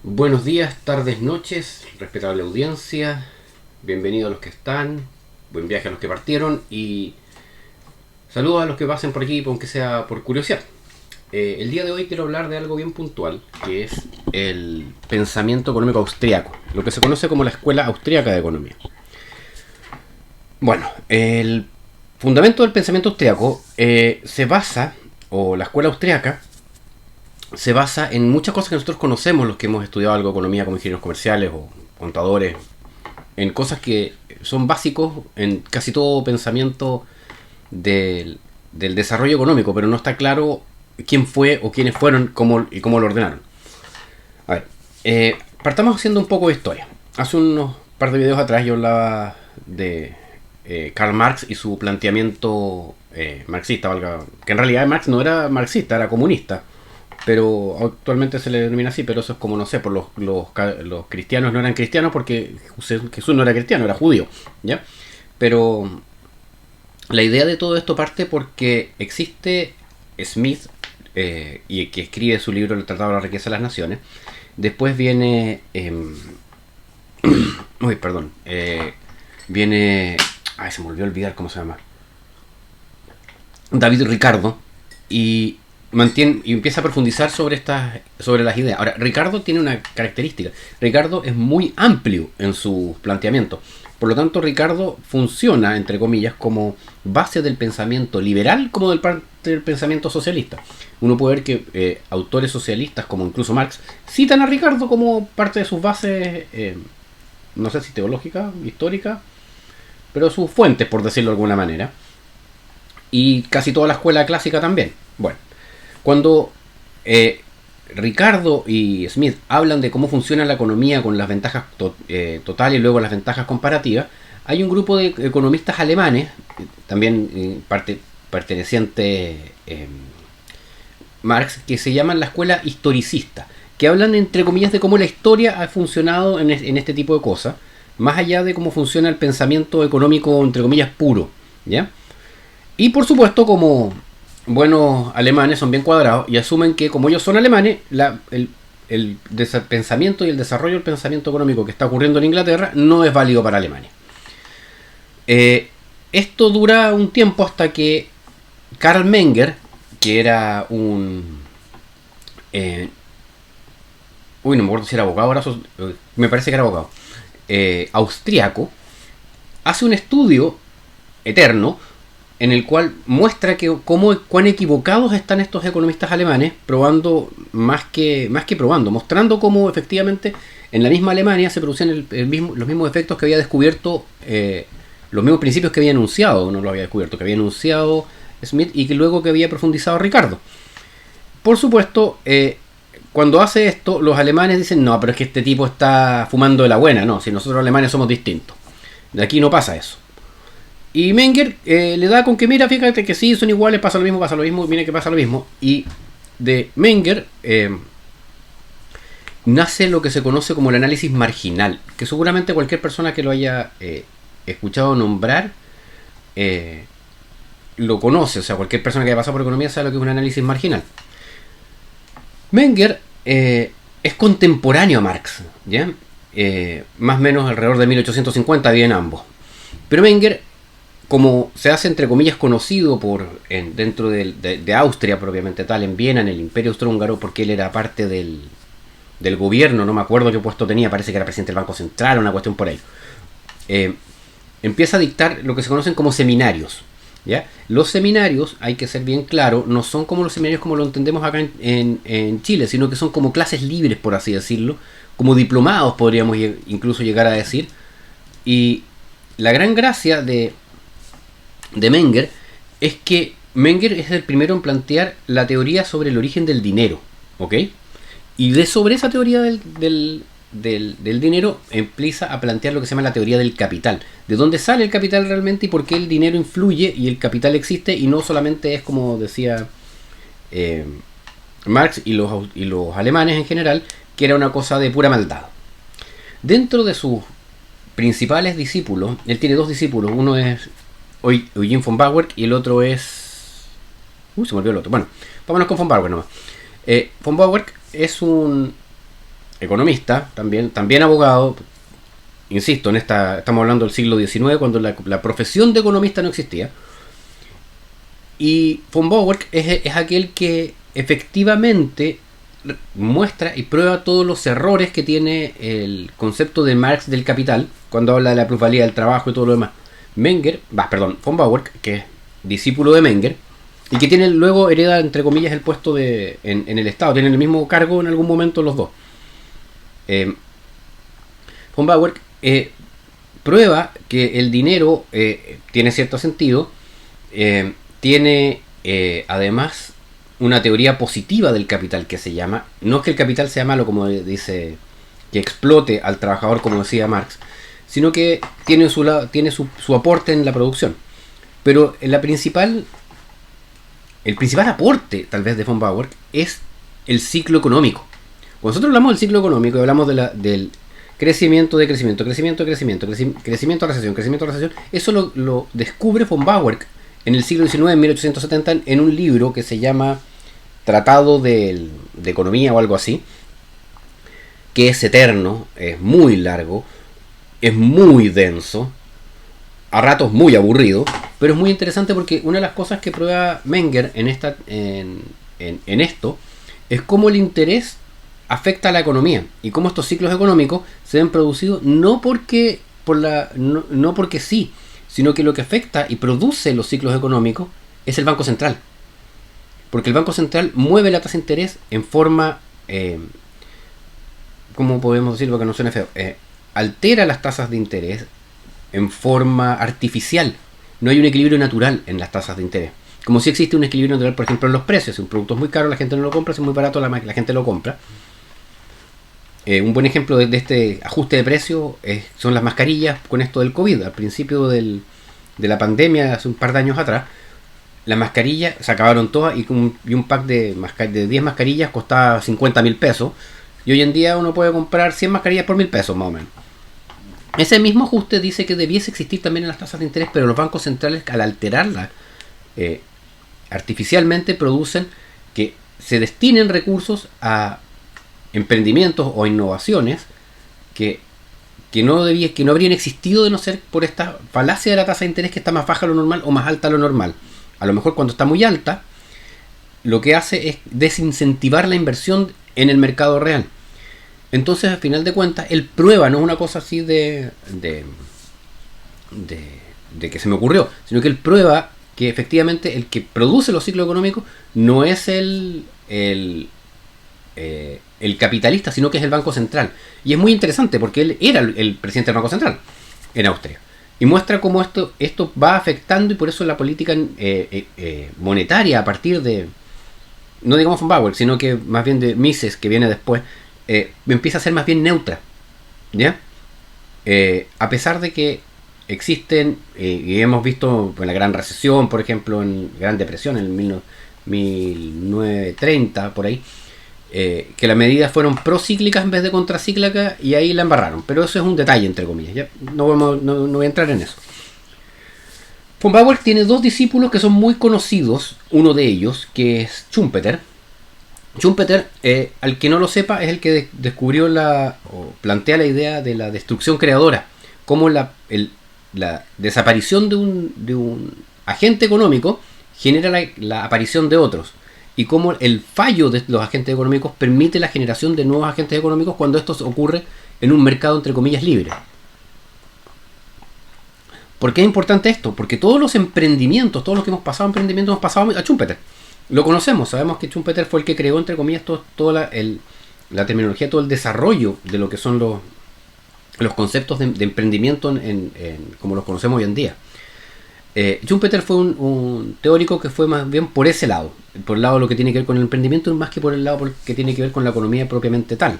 Buenos días, tardes, noches, respetable audiencia, bienvenidos a los que están, buen viaje a los que partieron y saludos a los que pasen por aquí, aunque sea por curiosidad. El día de hoy quiero hablar de algo bien puntual, que es el pensamiento económico austriaco, lo que se conoce como la Escuela Austriaca de Economía. Bueno, el fundamento del pensamiento austriaco se basa, o la Escuela Austriaca, se basa en muchas cosas que nosotros conocemos, los que hemos estudiado algo de economía como ingenieros comerciales o contadores, en cosas que son básicos en casi todo pensamiento del desarrollo económico, pero no está claro quién fue o quiénes fueron y cómo lo ordenaron. A ver, partamos haciendo un poco de historia. Hace unos par de videos atrás yo hablaba de Karl Marx y su planteamiento marxista, que en realidad Marx no era marxista, era comunista, pero actualmente se le denomina así, pero eso es como, no sé, por los cristianos no eran cristianos porque Jesús no era cristiano, era judío, ¿ya? Pero la idea de todo esto parte porque existe Smith, y que escribe su libro El Tratado de la Riqueza de las Naciones. Después viene viene se me olvidó olvidar cómo se llama, David Ricardo, y empieza a profundizar sobre las ideas. Ahora, Ricardo tiene una característica. Ricardo es muy amplio en su planteamiento. Por lo tanto, Ricardo funciona, entre comillas, como base del pensamiento liberal como del pensamiento socialista. Uno puede ver que autores socialistas, como incluso Marx, citan a Ricardo como parte de sus bases, no sé si teológicas, históricas, pero sus fuentes, por decirlo de alguna manera. Y casi toda la escuela clásica también. Bueno, cuando Ricardo y Smith hablan de cómo funciona la economía con las ventajas totales y luego las ventajas comparativas, hay un grupo de economistas alemanes, también perteneciente Marx, que se llaman la escuela historicista, que hablan entre comillas de cómo la historia ha funcionado en este tipo de cosas, más allá de cómo funciona el pensamiento económico entre comillas puro, ¿ya? Y por supuesto, como buenos alemanes, son bien cuadrados y asumen que como ellos son alemanes, el pensamiento y el desarrollo del pensamiento económico que está ocurriendo en Inglaterra no es válido para Alemania. Esto dura un tiempo hasta que Karl Menger, que era un no me acuerdo si era abogado, me parece que era abogado, austriaco, hace un estudio eterno en el cual muestra cuán equivocados están estos economistas alemanes, probando mostrando cómo efectivamente en la misma Alemania se producían los mismos efectos que había descubierto, los mismos principios que había enunciado, no lo había descubierto, que había enunciado Smith y que luego que había profundizado Ricardo. Por supuesto, cuando hace esto, los alemanes dicen, no, pero es que este tipo está fumando de la buena, no, si nosotros los alemanes somos distintos. De aquí no pasa eso. Y Menger le da con que, mira, fíjate que sí, son iguales, pasa lo mismo, mira que pasa lo mismo. Y de Menger nace lo que se conoce como el análisis marginal, que seguramente cualquier persona que lo haya escuchado nombrar lo conoce, o sea, cualquier persona que haya pasado por economía sabe lo que es un análisis marginal. Menger es contemporáneo a Marx, ¿ya? Más o menos alrededor de 1850 viven ambos. Pero Menger, como se hace entre comillas conocido dentro de Austria propiamente tal, en Viena, en el Imperio Austrohúngaro, porque él era parte del gobierno, no me acuerdo qué puesto tenía, parece que era presidente del Banco Central, una cuestión por ahí, empieza a dictar lo que se conocen como seminarios, ¿ya? Los seminarios, hay que ser bien claro, no son como los seminarios como lo entendemos acá en Chile, sino que son como clases libres, por así decirlo, como diplomados podríamos incluso llegar a decir. Y la gran gracia de Menger es que Menger es el primero en plantear la teoría sobre el origen del dinero, ¿ok? Y sobre esa teoría del dinero empieza a plantear lo que se llama la teoría del capital, de dónde sale el capital realmente y por qué el dinero influye y el capital existe y no solamente es como decía Marx y los alemanes en general, que era una cosa de pura maldad. Dentro de sus principales discípulos, él tiene dos discípulos, uno es Eugen von Bauer y el otro es Se me olvidó el otro. Bueno, vámonos con von Bauer nomás. Von Bauer es un economista, también abogado. Insisto, estamos hablando del siglo XIX, cuando la profesión de economista no existía. Y von Bauer es aquel que efectivamente muestra y prueba todos los errores que tiene el concepto de Marx del capital, cuando habla de la plusvalía del trabajo y todo lo demás. Von Bauer, que es discípulo de Menger, y que luego hereda, entre comillas, el puesto en el Estado, tienen el mismo cargo en algún momento los dos. Von Bauer prueba que el dinero tiene cierto sentido, tiene además una teoría positiva del capital que se llama, no es que el capital sea malo como dice, que explote al trabajador como decía Marx, sino que tiene su aporte en la producción. Pero el principal aporte tal vez de von Bauer es el ciclo económico. Cuando nosotros hablamos del ciclo económico y hablamos del crecimiento, recesión, eso lo descubre von Bauer en el siglo XIX, en 1870, en un libro que se llama Tratado de Economía o algo así, que es eterno, es muy largo, es muy denso, a ratos muy aburrido, pero es muy interesante porque una de las cosas que prueba Menger en esto es cómo el interés afecta a la economía y cómo estos ciclos económicos se ven producidos no porque sí, sino que lo que afecta y produce los ciclos económicos es el Banco Central. Porque el Banco Central mueve la tasa de interés en forma, ¿cómo podemos decirlo que no suene feo? Altera las tasas de interés en forma artificial. No hay un equilibrio natural en las tasas de interés. Como si existe un equilibrio natural, por ejemplo, en los precios. Si un producto es muy caro, la gente no lo compra. Si es muy barato, la gente lo compra. Un buen ejemplo de este ajuste de precios son las mascarillas con esto del COVID. Al principio de la pandemia, hace un par de años atrás, las mascarillas se acabaron todas y un pack de 10 mascarillas costaba 50.000 pesos. Y hoy en día uno puede comprar 100 mascarillas por 1.000 pesos, más o menos. Ese mismo ajuste dice que debiese existir también en las tasas de interés, pero los bancos centrales, al alterarlas artificialmente, producen que se destinen recursos a emprendimientos o innovaciones que no habrían existido de no ser por esta falacia de la tasa de interés, que está más baja a lo normal o más alta a lo normal. A lo mejor cuando está muy alta, lo que hace es desincentivar la inversión en el mercado real. Entonces, al final de cuentas, él prueba, no es una cosa así de que se me ocurrió, sino que él prueba que efectivamente el que produce los ciclos económicos no es el capitalista, sino que es el Banco Central. Y es muy interesante porque él era el presidente del Banco Central en Austria. Y muestra cómo esto va afectando, y por eso la política monetaria a partir de, no digamos von Bauer, sino que más bien de Mises, que viene después, empieza a ser más bien neutra. ¿Ya? A pesar de que existen, y hemos visto en la Gran Recesión, por ejemplo, en Gran Depresión, en 1930, por ahí, que las medidas fueron procíclicas en vez de contracíclicas, y ahí la embarraron. Pero eso es un detalle, entre comillas. ¿Ya? No voy a entrar en eso. Von Bauer tiene dos discípulos que son muy conocidos. Uno de ellos, que es Schumpeter. Schumpeter, al que no lo sepa, es el que descubrió o plantea la idea de la destrucción creadora. Cómo la desaparición de un agente económico genera la aparición de otros. Y cómo el fallo de los agentes económicos permite la generación de nuevos agentes económicos cuando esto ocurre en un mercado, entre comillas, libre. ¿Por qué es importante esto? Porque todos los emprendimientos, todos los que hemos pasado hemos pasado a Schumpeter. Lo conocemos, sabemos que Schumpeter fue el que creó, entre comillas, toda la terminología, todo el desarrollo de lo que son los conceptos de emprendimiento como los conocemos hoy en día. Schumpeter fue un teórico que fue más bien por ese lado, por el lado de lo que tiene que ver con el emprendimiento, más que por el lado que tiene que ver con la economía propiamente tal.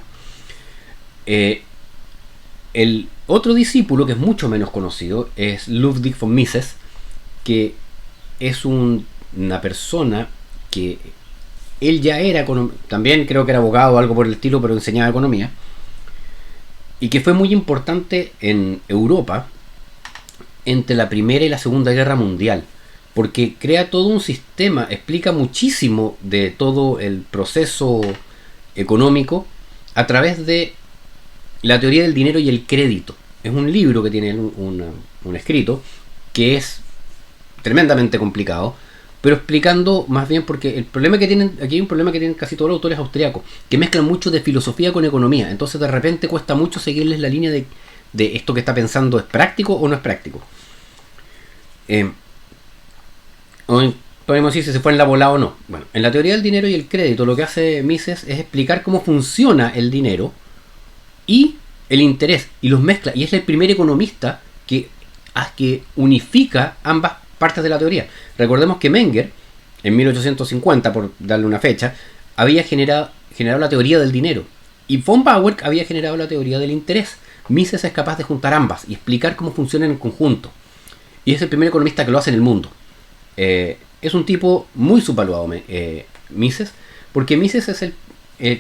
El otro discípulo, que es mucho menos conocido, es Ludwig von Mises, que es una persona que él ya era, también creo que era abogado o algo por el estilo, pero enseñaba economía, y que fue muy importante en Europa entre la Primera y la Segunda Guerra Mundial. porque crea todo un sistema, explica muchísimo de todo el proceso económico a través de la teoría del dinero y el crédito. Es un libro que tiene un escrito que es tremendamente complicado, pero explicando más bien, porque el problema que tienen, aquí hay un problema que tienen casi todos los autores austriacos, que mezclan mucho de filosofía con economía, entonces de repente cuesta mucho seguirles la línea de esto que está pensando es práctico o no es práctico. Podemos decir si se fue en la volada o no. Bueno, en la teoría del dinero y el crédito lo que hace Mises es explicar cómo funciona el dinero y el interés, y los mezcla, y es el primer economista que unifica ambas partes de la teoría. Recordemos que Menger, en 1850, por darle una fecha, había generado la teoría del dinero, y von Bauer había generado la teoría del interés. Mises es capaz de juntar ambas y explicar cómo funcionan en conjunto, y es el primer economista que lo hace en el mundo. Es un tipo muy subvaluado, Mises, porque Mises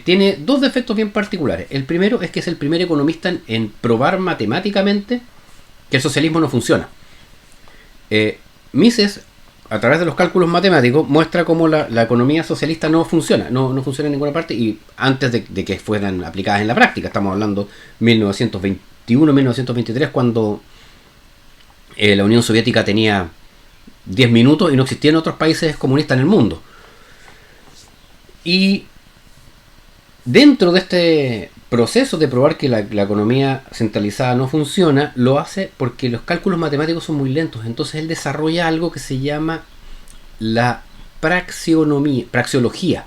tiene dos defectos bien particulares. El primero es que es el primer economista en probar matemáticamente que el socialismo no funciona. Mises, a través de los cálculos matemáticos, muestra cómo la economía socialista no funciona, no funciona en ninguna parte, y antes de que fueran aplicadas en la práctica. Estamos hablando 1921-1923, cuando la Unión Soviética tenía 10 minutos y no existían otros países comunistas en el mundo. Y dentro de este proceso de probar que la economía centralizada no funciona, lo hace porque los cálculos matemáticos son muy lentos. Entonces él desarrolla algo que se llama la praxeología.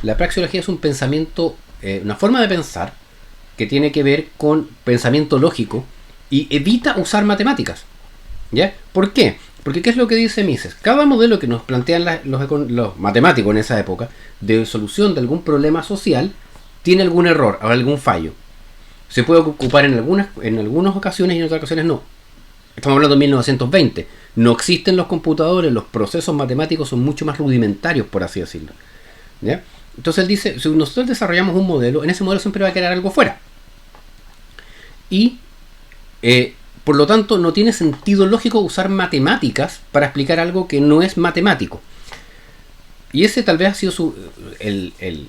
La praxeología es un pensamiento, una forma de pensar que tiene que ver con pensamiento lógico y evita usar matemáticas. ¿Ya? ¿Por qué? Porque ¿qué es lo que dice Mises? Cada modelo que nos plantean los matemáticos en esa época de solución de algún problema social tiene algún error o algún fallo. Se puede ocupar en algunas ocasiones y en otras ocasiones no. Estamos hablando de 1920. No existen los computadores, los procesos matemáticos son mucho más rudimentarios, por así decirlo. ¿Ya? Entonces él dice, si nosotros desarrollamos un modelo, en ese modelo siempre va a quedar algo fuera. Y por lo tanto no tiene sentido lógico usar matemáticas para explicar algo que no es matemático. Y ese tal vez ha sido el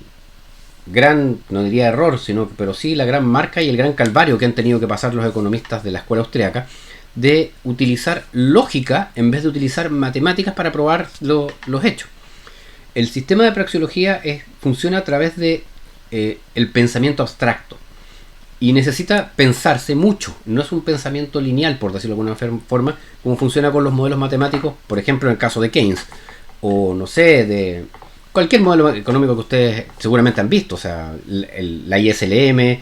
gran, no diría error, pero sí la gran marca y el gran calvario que han tenido que pasar los economistas de la escuela austriaca, de utilizar lógica en vez de utilizar matemáticas para probar los hechos. El sistema de praxeología funciona a través de el pensamiento abstracto y necesita pensarse mucho. No es un pensamiento lineal, por decirlo de alguna forma, como funciona con los modelos matemáticos, por ejemplo en el caso de Keynes, o no sé, de cualquier modelo económico que ustedes seguramente han visto, o sea, la ISLM,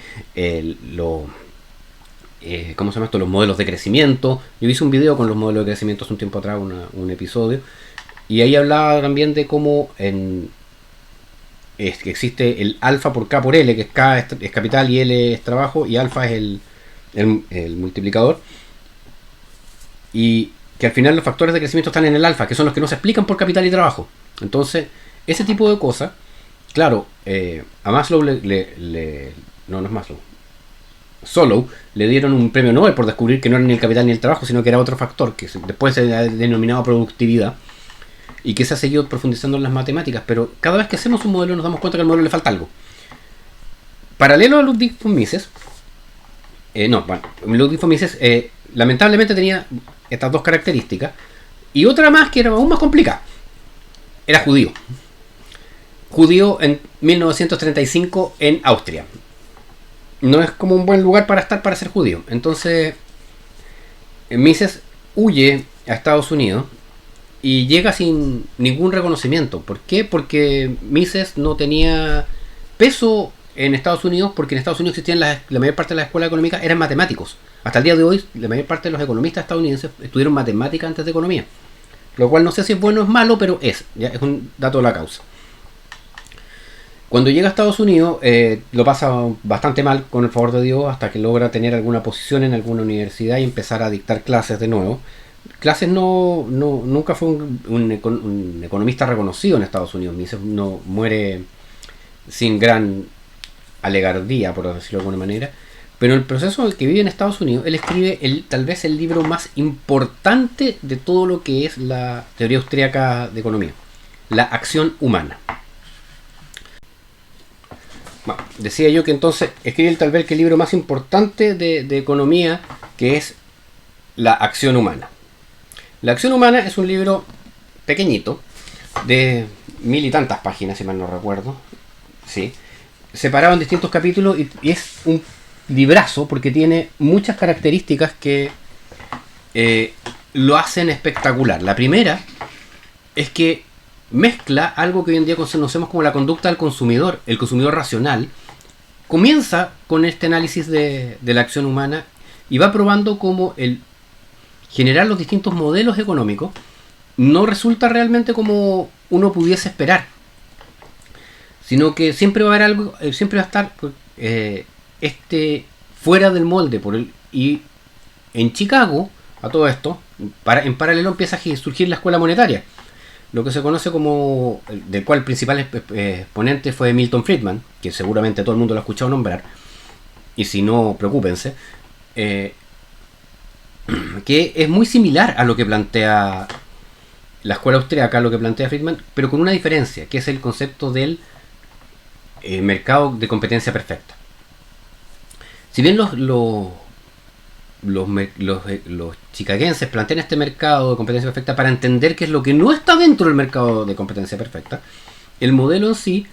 ¿cómo se llama esto? Los modelos de crecimiento. Yo hice un video con los modelos de crecimiento hace un tiempo atrás, un episodio, y ahí hablaba también de cómo que existe el alfa por K por L, que es K es capital y L es trabajo, y alfa es el multiplicador, y que al final los factores de crecimiento están en el alfa, que son los que no se explican por capital y trabajo. Entonces, ese tipo de cosas, claro, a Maslow no es Maslow, Solow le dieron un premio Nobel por descubrir que no era ni el capital ni el trabajo, sino que era otro factor, que después se ha denominado productividad, y que se ha seguido profundizando en las matemáticas. Pero cada vez que hacemos un modelo nos damos cuenta que al modelo le falta algo. Paralelo a Ludwig von Mises, Ludwig von Mises lamentablemente tenía estas dos características, y otra más que era aún más complicada. Era judío en 1935 en Austria. No es como un buen lugar para ser judío. Entonces Mises huye a Estados Unidos y llega sin ningún reconocimiento. ¿Por qué? Porque Mises no tenía peso en Estados Unidos, porque en Estados Unidos existían la mayor parte de las escuelas económicas eran matemáticos. Hasta el día de hoy la mayor parte de los economistas estadounidenses estudiaron matemáticas antes de economía, lo cual no sé si es bueno o es malo, pero es un dato de la causa. Cuando llega a Estados Unidos lo pasa bastante mal, con el favor de Dios, hasta que logra tener alguna posición en alguna universidad y empezar a dictar clases de nuevo. Clases nunca fue un economista reconocido en Estados Unidos. Mises muere sin gran alegardía, por decirlo de alguna manera, Pero en el proceso en el que vive en Estados Unidos, él escribe tal vez el libro más importante de todo lo que es la teoría austríaca de economía, La acción humana. Bueno, decía yo que entonces escribe tal vez el libro más importante de economía, que es La acción humana. La acción humana es un libro pequeñito, de 1000 y tantas páginas, si mal no recuerdo, sí, separado en distintos capítulos, y es un librazo porque tiene muchas características que lo hacen espectacular. La primera es que mezcla algo que hoy en día conocemos como la conducta del consumidor, el consumidor racional. Comienza con este análisis de la acción humana y va probando cómo el generar los distintos modelos económicos no resulta realmente como uno pudiese esperar, sino que siempre va a haber algo, siempre va a estar fuera del molde. Y en Chicago, a todo esto, en paralelo empieza a surgir la escuela monetaria, lo que se conoce como, del cual el principal exponente fue Milton Friedman, que seguramente todo el mundo lo ha escuchado nombrar, y si no, preocúpense, que es muy similar a lo que plantea la escuela austríaca, lo que plantea Friedman, pero con una diferencia, que es el concepto del mercado de competencia perfecta. Si bien los chicaguenses plantean este mercado de competencia perfecta para entender qué es lo que no está dentro del mercado de competencia perfecta, el modelo en sí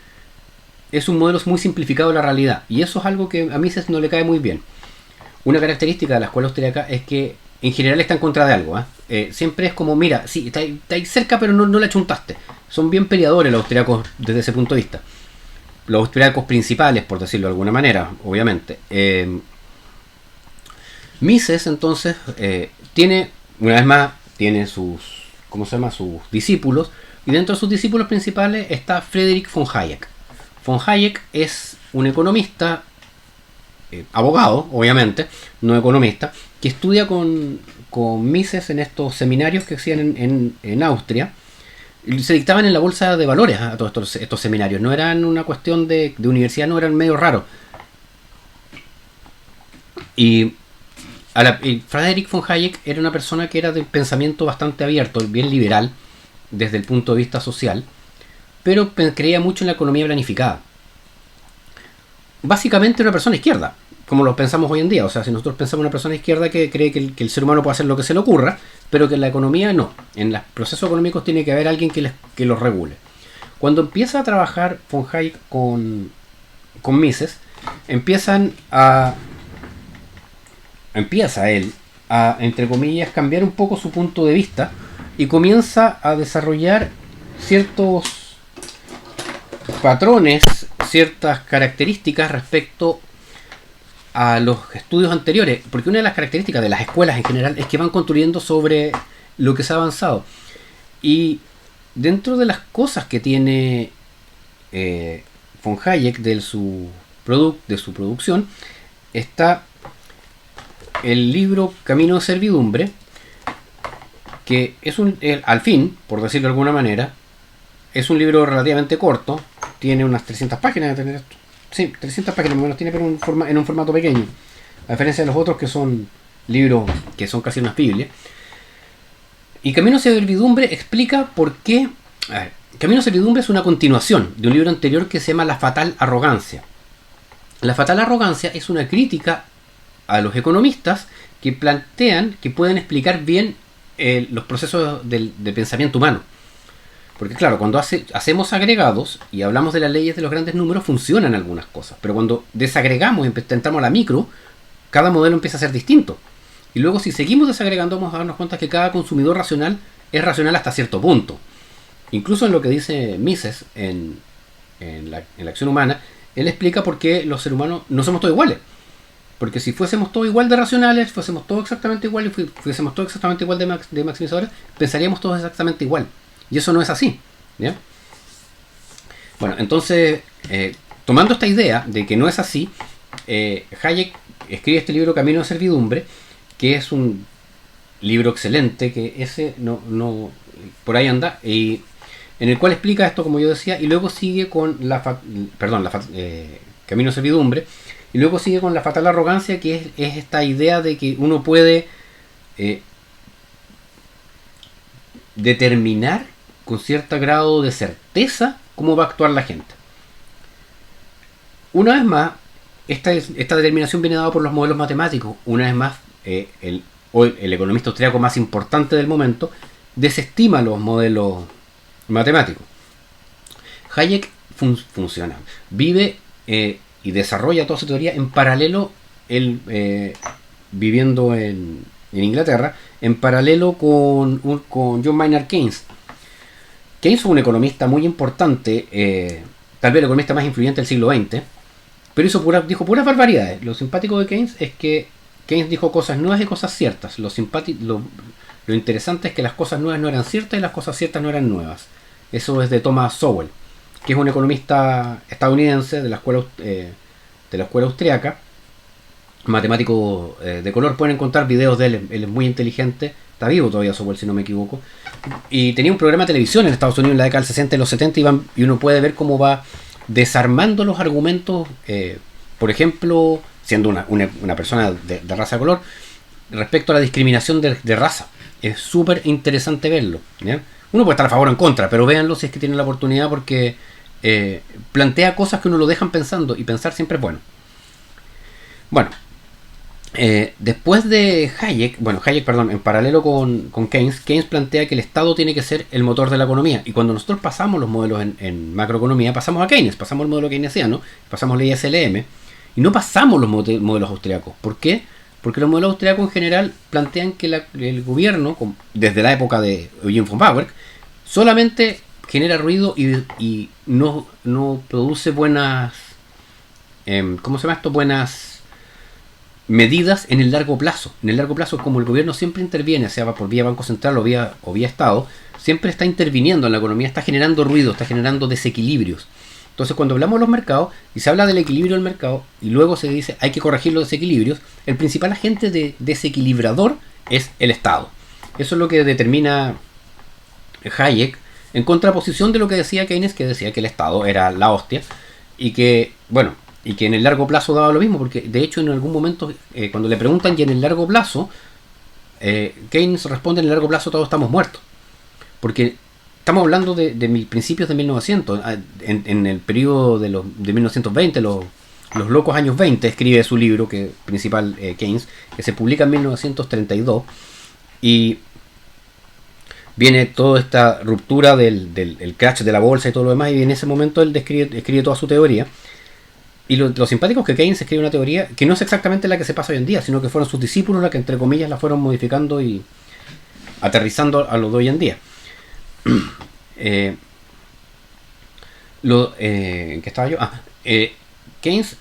es un modelo muy simplificado de la realidad, y eso es algo que a Mises no le cae muy bien. Una característica de la escuela austríaca es que en general está en contra de algo. Siempre es como, mira, sí, está ahí cerca, pero no la chuntaste. Son bien peleadores los austríacos desde ese punto de vista. Los austríacos principales, por decirlo de alguna manera, obviamente. Mises, entonces, tiene, una vez más, tiene sus discípulos, y dentro de sus discípulos principales está Friedrich von Hayek. Von Hayek es un economista, abogado, obviamente, no economista, que estudia con Mises en estos seminarios que hacían en Austria. Se dictaban en la bolsa de valores a todos estos seminarios. No eran una cuestión de universidad, no eran medio raros. Y Friedrich von Hayek era una persona que era de pensamiento bastante abierto, bien liberal desde el punto de vista social, pero creía mucho en la economía planificada. Básicamente una persona izquierda, como lo pensamos hoy en día. O sea, si nosotros pensamos en una persona izquierda que cree que el ser humano puede hacer lo que se le ocurra, pero que en la economía no. En los procesos económicos tiene que haber alguien que los regule. Cuando empieza a trabajar von Hayek con Mises, empieza él a, entre comillas, cambiar un poco su punto de vista y comienza a desarrollar ciertos patrones, ciertas características respecto a los estudios anteriores, porque una de las características de las escuelas en general es que van construyendo sobre lo que se ha avanzado. Y dentro de las cosas que tiene von Hayek de su producción está el libro Camino de Servidumbre, que es al fin, por decirlo de alguna manera, es un libro relativamente corto, tiene unas 300 páginas de tener esto. Sí, 300 páginas menos tiene, pero en un formato pequeño, a diferencia de los otros que son libros que son casi unas Biblias. Y Camino de Servidumbre explica por qué. Camino de Servidumbre es una continuación de un libro anterior que se llama La Fatal Arrogancia. La Fatal Arrogancia es una crítica a los economistas que plantean que pueden explicar bien los procesos de pensamiento humano. Porque claro, cuando hacemos agregados y hablamos de las leyes de los grandes números, funcionan algunas cosas. Pero cuando desagregamos y entramos a la micro, cada modelo empieza a ser distinto. Y luego si seguimos desagregando, vamos a darnos cuenta que cada consumidor racional es racional hasta cierto punto. Incluso en lo que dice Mises en la acción humana, él explica por qué los seres humanos no somos todos iguales. Porque si fuésemos todos igual de racionales, fuésemos todos exactamente igual y fuésemos todos exactamente igual de maximizadores, pensaríamos todos exactamente igual. Y eso no es así, ¿ya? Bueno, entonces, tomando esta idea de que no es así, Hayek escribe este libro Camino de Servidumbre, que es un libro excelente, que ese no por ahí anda, y en el cual explica esto, como yo decía, y luego sigue con Camino de Servidumbre, Y luego sigue con la fatal arrogancia, que es esta idea de que uno puede eh, determinar con cierto grado de certeza cómo va a actuar la gente. Una vez más, esta determinación viene dada por los modelos matemáticos. Una vez más, hoy el economista austríaco más importante del momento desestima los modelos matemáticos. Hayek funciona, vive y desarrolla toda su teoría en paralelo, él viviendo en Inglaterra, en paralelo con John Maynard Keynes. Keynes fue un economista muy importante, tal vez el economista más influyente del siglo XX, pero dijo puras barbaridades. Lo simpático de Keynes es que Keynes dijo cosas nuevas y cosas ciertas. Lo interesante es que las cosas nuevas no eran ciertas y las cosas ciertas no eran nuevas. Eso es de Thomas Sowell, que es un economista estadounidense de la escuela austriaca, matemático de color. Pueden encontrar videos de él es muy inteligente, está vivo todavía Sowell si no me equivoco, y tenía un programa de televisión en Estados Unidos en la década del 60 y los 70 y uno puede ver cómo va desarmando los argumentos, por ejemplo, siendo una persona de raza de color, respecto a la discriminación de raza. Es súper interesante verlo, ¿ya? Uno puede estar a favor o en contra, pero véanlo si es que tienen la oportunidad, porque plantea cosas que uno lo dejan pensando, y pensar siempre es bueno. Bueno, después de Hayek, en paralelo con Keynes plantea que el Estado tiene que ser el motor de la economía. Y cuando nosotros pasamos los modelos en macroeconomía, pasamos a Keynes, pasamos al modelo keynesiano, pasamos la ISLM, y no pasamos los modelos austriacos. ¿Por qué? Porque los modelos austriacos en general plantean que el gobierno, desde la época de Eugen von Bauer, solamente genera ruido y no produce buenas, ¿cómo se llama esto? Buenas medidas en el largo plazo. En el largo plazo, como el gobierno siempre interviene, sea por vía Banco Central o vía Estado, siempre está interviniendo en la economía, está generando ruido, está generando desequilibrios. Entonces, cuando hablamos de los mercados y se habla del equilibrio del mercado y luego se dice hay que corregir los desequilibrios, el principal agente desequilibrador es el Estado. Eso es lo que determina Hayek, en contraposición de lo que decía Keynes, que decía que el Estado era la hostia y que en el largo plazo daba lo mismo, porque de hecho en algún momento, cuando le preguntan y en el largo plazo, Keynes responde: en el largo plazo todos estamos muertos, porque estamos hablando de principios de 1900, en el periodo de 1920, los locos años 20, escribe su libro principal, Keynes, que se publica en 1932, y viene toda esta ruptura del crash de la bolsa y todo lo demás, y en ese momento él escribe toda su teoría. Y lo simpático es que Keynes escribe una teoría que no es exactamente la que se pasa hoy en día, sino que fueron sus discípulos los que, entre comillas, la fueron modificando y aterrizando a lo de hoy en día. ¿En qué estaba yo? Keynes,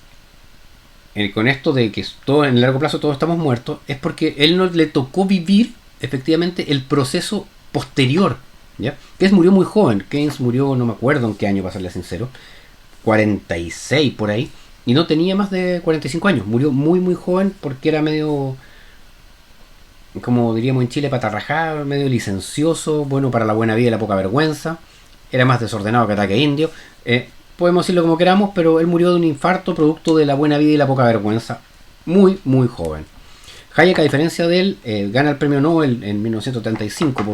con esto de que todo en el largo plazo todos estamos muertos, es porque él no le tocó vivir efectivamente el proceso posterior, ¿ya? Keynes murió muy joven. Keynes murió, no me acuerdo en qué año, para serle sincero, 46 por ahí, y no tenía más de 45 años. Murió muy muy joven porque era medio, como diríamos en Chile, patarrajado, medio licencioso, bueno para la buena vida y la poca vergüenza. Era más desordenado que ataque indio. Podemos decirlo como queramos, pero él murió de un infarto producto de la buena vida y la poca vergüenza, muy muy joven. Hayek, a diferencia de él, gana el premio Nobel en 1935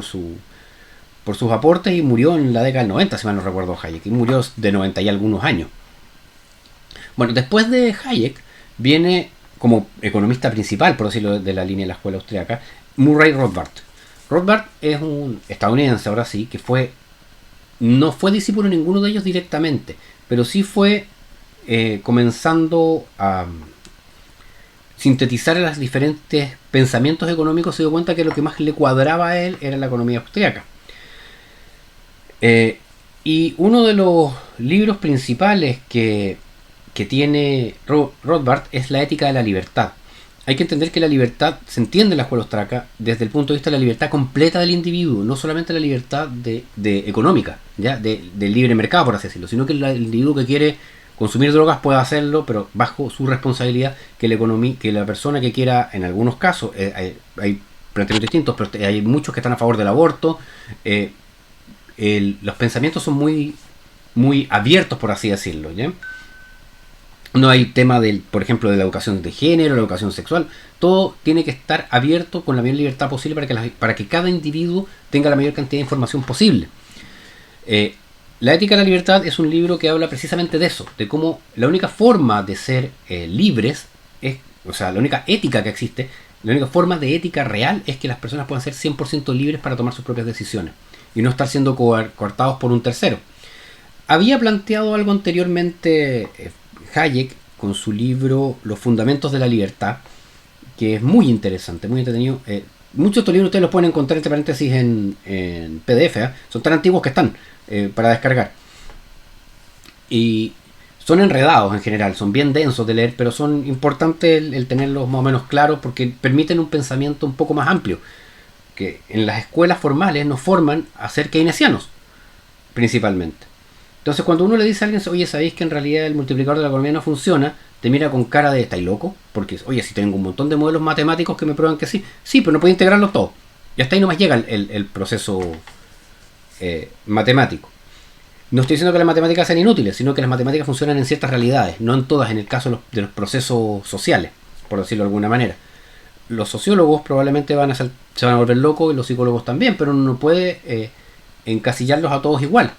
por sus aportes, y murió en la década del 90, si mal no recuerdo, Hayek, y murió de 90 y algunos años. Bueno, después de Hayek viene como economista principal, por decirlo, de la línea de la escuela austriaca, Murray Rothbard. Rothbard es un estadounidense, ahora sí, que no fue discípulo de ninguno de ellos directamente, pero sí fue comenzando a sintetizar los diferentes pensamientos económicos. Se dio cuenta que lo que más le cuadraba a él era la economía austriaca. Y uno de los libros principales que tiene Rothbard es La ética de la libertad. Hay que entender que la libertad se entiende en la escuela austriaca desde el punto de vista de la libertad completa del individuo, no solamente la libertad de económica, ¿ya? Del libre mercado, por así decirlo, sino que el individuo que quiere consumir drogas puede hacerlo, pero bajo su responsabilidad, que la persona que quiera, en algunos casos, hay planteamientos distintos, pero hay muchos que están a favor del aborto. Los pensamientos son muy, muy abiertos, por así decirlo, ¿ya? No hay tema del, por ejemplo, de la educación de género, la educación sexual. Todo tiene que estar abierto con la mayor libertad posible para que cada individuo tenga la mayor cantidad de información posible. Eh, la ética de la libertad es un libro que habla precisamente de eso, de cómo la única forma de ser libres es, o sea, la única ética que existe, la única forma de ética real es que las personas puedan ser 100% libres para tomar sus propias decisiones y no estar siendo coartados por un tercero. Había planteado algo anteriormente Hayek con su libro Los Fundamentos de la Libertad, que es muy interesante, muy entretenido. Muchos de estos libros ustedes los pueden encontrar entre paréntesis en PDF, ¿eh? Son tan antiguos que están para descargar. Y son enredados en general, son bien densos de leer, pero son importantes el tenerlos más o menos claros porque permiten un pensamiento un poco más amplio. Que en las escuelas formales nos forman a ser keynesianos, principalmente. Entonces cuando uno le dice a alguien, oye, ¿sabéis que en realidad el multiplicador de la economía no funciona? Te mira con cara de, ¿estáis loco? Porque, oye, si tengo un montón de modelos matemáticos que me prueban que sí. Sí, pero no puedo integrarlos todos. Y hasta ahí nomás llega el proceso matemático. No estoy diciendo que las matemáticas sean inútiles, sino que las matemáticas funcionan en ciertas realidades, no en todas, en el caso de los procesos sociales, por decirlo de alguna manera. Los sociólogos probablemente se van a volver locos y los psicólogos también, pero uno no puede encasillarlos a todos igual.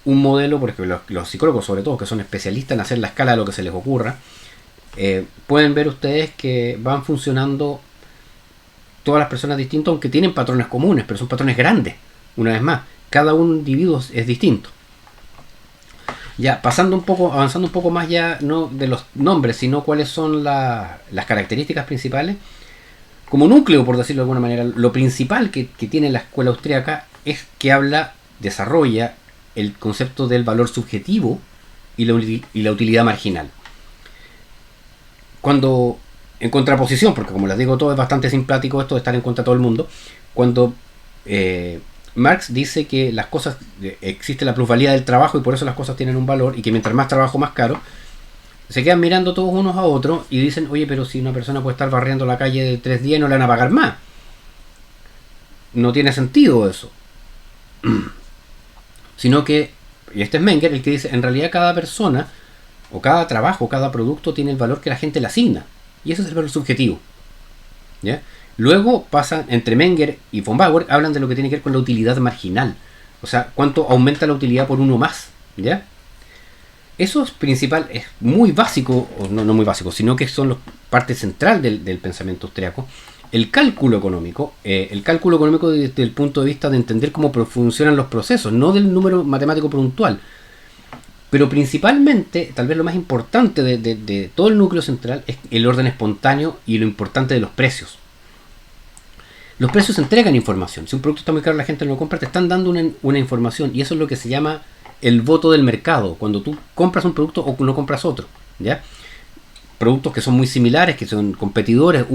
Un modelo, porque los psicólogos sobre todo, que son especialistas en hacer la escala de lo que se les ocurra, pueden ver ustedes que van funcionando todas las personas distintas, aunque tienen patrones comunes, pero son patrones grandes. Una vez más, cada un individuo es distinto. Ya, avanzando un poco más ya, no de los nombres, sino cuáles son las características principales. Como núcleo, por decirlo de alguna manera, lo principal que tiene la escuela austríaca es que desarrolla el concepto del valor subjetivo y la utilidad marginal. Cuando, en contraposición, porque como les digo todo es bastante simpático esto de estar en contra de todo el mundo, cuando Marx dice que las cosas, existe la plusvalía del trabajo y por eso las cosas tienen un valor y que mientras más trabajo más caro, se quedan mirando todos unos a otros y dicen, oye, pero si una persona puede estar barriendo la calle de 3 días no le van a pagar más. No tiene sentido eso. Sino que, y este es Menger el que dice, en realidad cada persona, o cada trabajo, cada producto tiene el valor que la gente le asigna. Y eso es el valor subjetivo. ¿Ya? Luego pasan, entre Menger y von Bauer, hablan de lo que tiene que ver con la utilidad marginal. O sea, cuánto aumenta la utilidad por uno más. ¿Ya? Eso es principal, es muy básico, o no muy básico, sino que son la parte central del pensamiento austriaco. El cálculo económico desde el punto de vista de entender cómo funcionan los procesos, no del número matemático puntual. Pero principalmente, tal vez lo más importante de todo el núcleo central es el orden espontáneo y lo importante de los precios. Los precios entregan información. Si un producto está muy caro, la gente no lo compra, te están dando una información. Y eso es lo que se llama el voto del mercado. Cuando tú compras un producto o no compras otro. ¿Ya? Productos que son muy similares, que son competidores,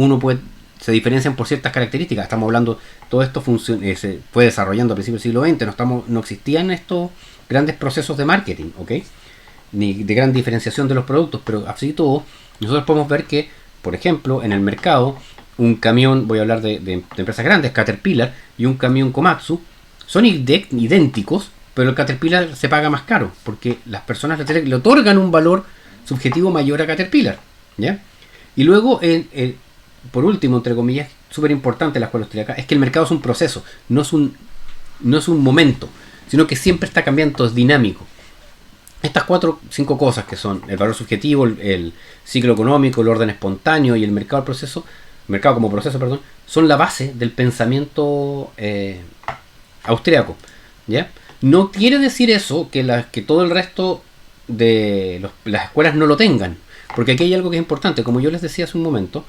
se diferencian por ciertas características. Estamos hablando, todo esto se fue desarrollando a principios del siglo XX. No existían estos grandes procesos de marketing, ¿ok? Ni de gran diferenciación de los productos. Pero así todo, nosotros podemos ver que, por ejemplo, en el mercado, un camión, voy a hablar de empresas grandes, Caterpillar y un camión Komatsu, son idénticos, pero el Caterpillar se paga más caro, porque las personas le otorgan un valor subjetivo mayor a Caterpillar, ¿ya? Y luego, por último, entre comillas, súper importante la escuela austríaca, es que el mercado es un proceso, no es un momento, sino que siempre está cambiando, es dinámico. Estas 4 o 5 cosas que son el valor subjetivo, el ciclo económico, el orden espontáneo y el mercado como proceso, son la base del pensamiento austríaco, ¿ya? No quiere decir eso que todo el resto de las escuelas no lo tengan, porque aquí hay algo que es importante. Como yo les decía hace un momento,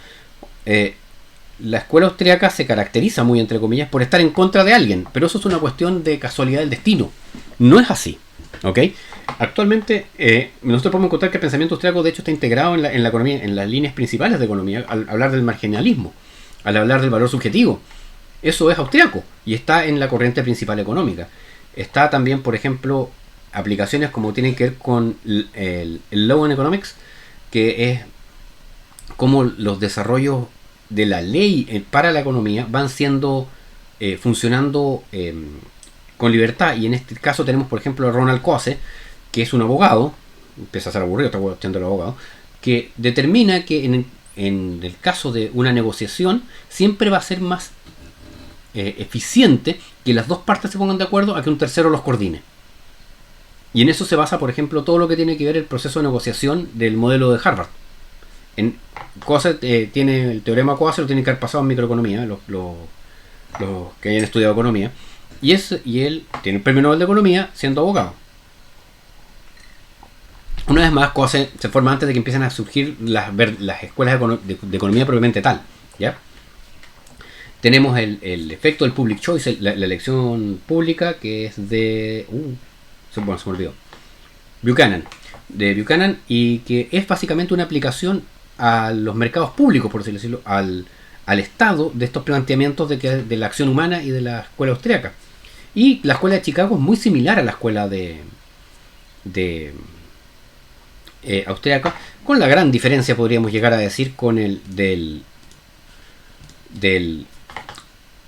la escuela austríaca se caracteriza muy, entre comillas, por estar en contra de alguien, pero eso es una cuestión de casualidad del destino. No es así, ¿ok? Actualmente nosotros podemos encontrar que el pensamiento austríaco de hecho está integrado en la economía, en las líneas principales de economía, al hablar del marginalismo, al hablar del valor subjetivo. Eso es austríaco y está en la corriente principal económica. Está también, por ejemplo, aplicaciones como tienen que ver con el Law in Economics, que es cómo los desarrollos de la ley para la economía van siendo funcionando con libertad. Y en este caso tenemos, por ejemplo, a Ronald Coase, que es un abogado empieza a ser aburrido esta cuestión del abogado, que determina que en el caso de una negociación siempre va a ser más eficiente que las dos partes se pongan de acuerdo a que un tercero los coordine. Y en eso se basa, por ejemplo, todo lo que tiene que ver el proceso de negociación del modelo de Harvard. En cosas, tiene el teorema Coase, lo tienen que haber pasado en microeconomía, los que hayan estudiado economía. Y él tiene el premio Nobel de Economía siendo abogado. Una vez más, Coase se forma antes de que empiecen a surgir las escuelas de economía propiamente tal. ¿Ya? Tenemos el efecto del public choice, la elección pública, que es de... se me olvidó. Buchanan. De Buchanan, y que es básicamente una aplicación a los mercados públicos, por así decirlo, al Estado, de estos planteamientos de la acción humana y de la escuela austríaca. Y la escuela de Chicago es muy similar a la escuela de austríaca, con la gran diferencia, podríamos llegar a decir, con el del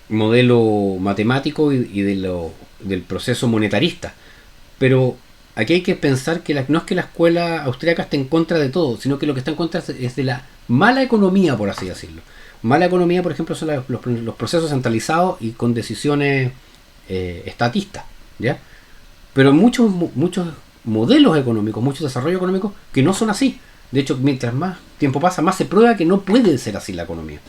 modelo matemático y del proceso monetarista. Pero aquí hay que pensar que no es que la escuela austríaca esté en contra de todo, sino que lo que está en contra es de la mala economía, por así decirlo. Mala economía, por ejemplo, son los procesos centralizados y con decisiones estatistas, ¿ya? Pero muchos modelos económicos, muchos desarrollos económicos que no son así. De hecho, mientras más tiempo pasa, más se prueba que no puede ser así la economía.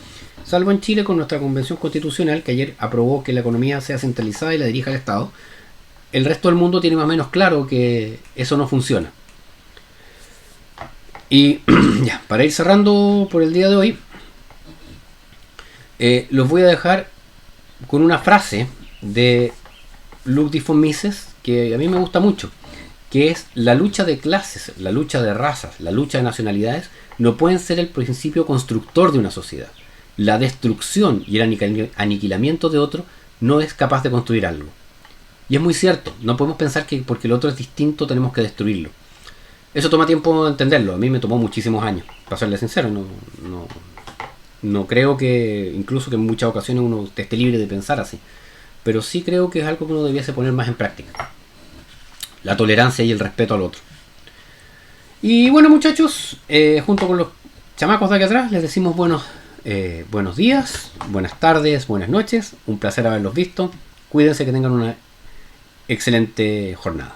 Salvo en Chile con nuestra convención constitucional, que ayer aprobó que la economía sea centralizada y la dirija el Estado. El resto del mundo tiene más o menos claro que eso no funciona. Y ya, para ir cerrando por el día de hoy, los voy a dejar con una frase de Ludwig von Mises que a mí me gusta mucho, que es: la lucha de clases, la lucha de razas, la lucha de nacionalidades no pueden ser el principio constructor de una sociedad. La destrucción y el aniquilamiento de otro no es capaz de construir algo. Y es muy cierto, no podemos pensar que porque el otro es distinto tenemos que destruirlo. Eso toma tiempo entenderlo, a mí me tomó muchísimos años, para serle sincero. No creo que, incluso que en muchas ocasiones uno esté libre de pensar así, pero sí creo que es algo que uno debiese poner más en práctica: la tolerancia y el respeto al otro. Y bueno, muchachos, junto con los chamacos de aquí atrás les decimos buenos días, buenas tardes, buenas noches. Un placer haberlos visto. Cuídense, que tengan una excelente jornada.